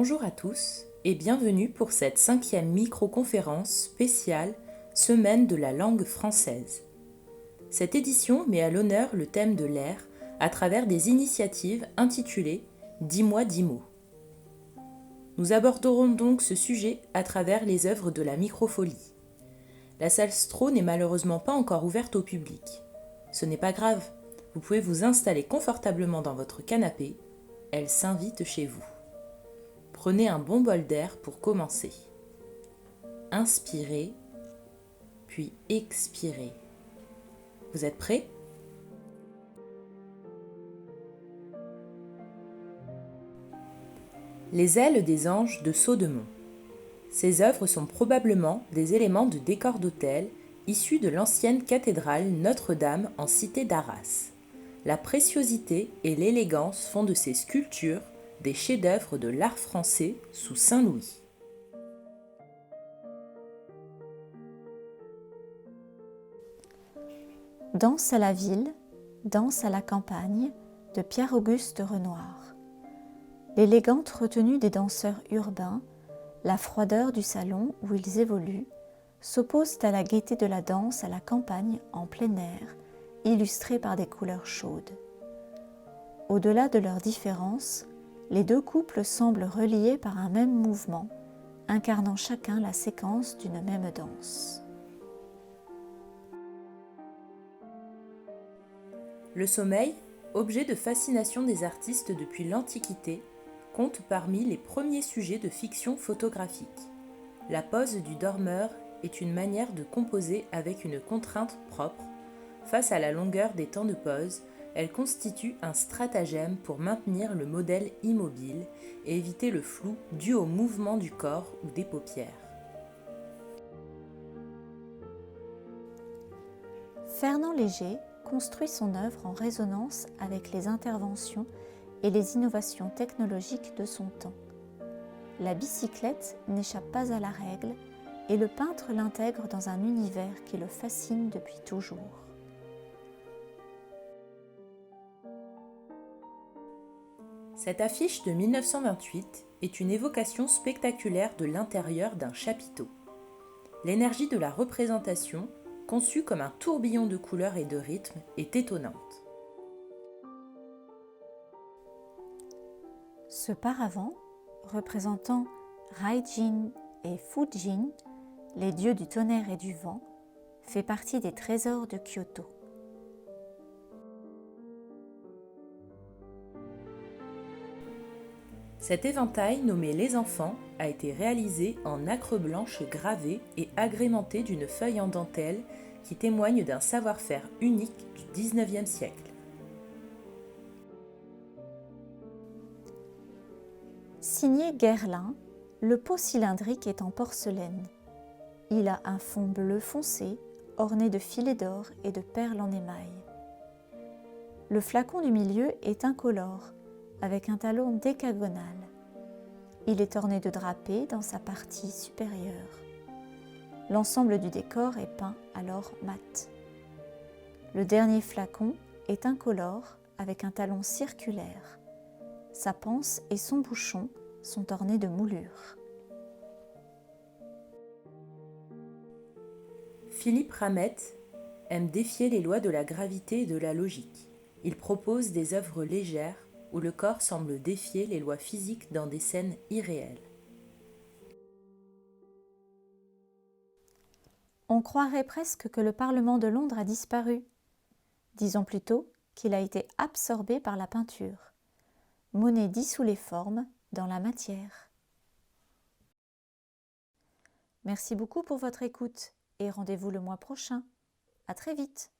Bonjour à tous et bienvenue pour cette 5e micro-conférence spéciale Semaine de la langue française. Cette édition met à l'honneur le thème de l'air à travers des initiatives intitulées « Dis-moi 10 mots ». Nous aborderons donc ce sujet à travers les œuvres de la microfolie. La salle Stroh n'est malheureusement pas encore ouverte au public. Ce n'est pas grave, vous pouvez vous installer confortablement dans votre canapé, elle s'invite chez vous. Prenez un bon bol d'air pour commencer. Inspirez, puis expirez. Vous êtes prêts ? Les ailes des anges de Saudemont. Ces œuvres sont probablement des éléments de décor d'hôtel issus de l'ancienne cathédrale Notre-Dame en cité d'Arras. La préciosité et l'élégance font de ces sculptures des chefs-d'œuvre de l'art français sous Saint-Louis. Danse à la ville, danse à la campagne de Pierre-Auguste Renoir. L'élégante retenue des danseurs urbains, la froideur du salon où ils évoluent, s'opposent à la gaieté de la danse à la campagne en plein air, illustrée par des couleurs chaudes. Au-delà de leurs différences, les deux couples semblent reliés par un même mouvement, incarnant chacun la séquence d'une même danse. Le sommeil, objet de fascination des artistes depuis l'Antiquité, compte parmi les premiers sujets de fiction photographique. La pose du dormeur est une manière de composer avec une contrainte propre. Face à la longueur des temps de pause, elle constitue un stratagème pour maintenir le modèle immobile et éviter le flou dû au mouvement du corps ou des paupières. Fernand Léger construit son œuvre en résonance avec les interventions et les innovations technologiques de son temps. La bicyclette n'échappe pas à la règle et le peintre l'intègre dans un univers qui le fascine depuis toujours. Cette affiche de 1928 est une évocation spectaculaire de l'intérieur d'un chapiteau. L'énergie de la représentation, conçue comme un tourbillon de couleurs et de rythmes, est étonnante. Ce paravent, représentant Raijin et Fujin, les dieux du tonnerre et du vent, fait partie des trésors de Kyoto. Cet éventail nommé Les Enfants a été réalisé en nacre blanche gravée et agrémenté d'une feuille en dentelle qui témoigne d'un savoir-faire unique du XIXe siècle. Signé Guerlain, le pot cylindrique est en porcelaine. Il a un fond bleu foncé, orné de filets d'or et de perles en émail. Le flacon du milieu est incolore, avec un talon décagonal. Il est orné de drapés dans sa partie supérieure. L'ensemble du décor est peint alors mat. Le dernier flacon est incolore avec un talon circulaire. Sa panse et son bouchon sont ornés de moulures. Philippe Ramette aime défier les lois de la gravité et de la logique. Il propose des œuvres légères où le corps semble défier les lois physiques dans des scènes irréelles. On croirait presque que le Parlement de Londres a disparu. Disons plutôt qu'il a été absorbé par la peinture. Monet dissout les formes dans la matière. Merci beaucoup pour votre écoute et rendez-vous le mois prochain. À très vite.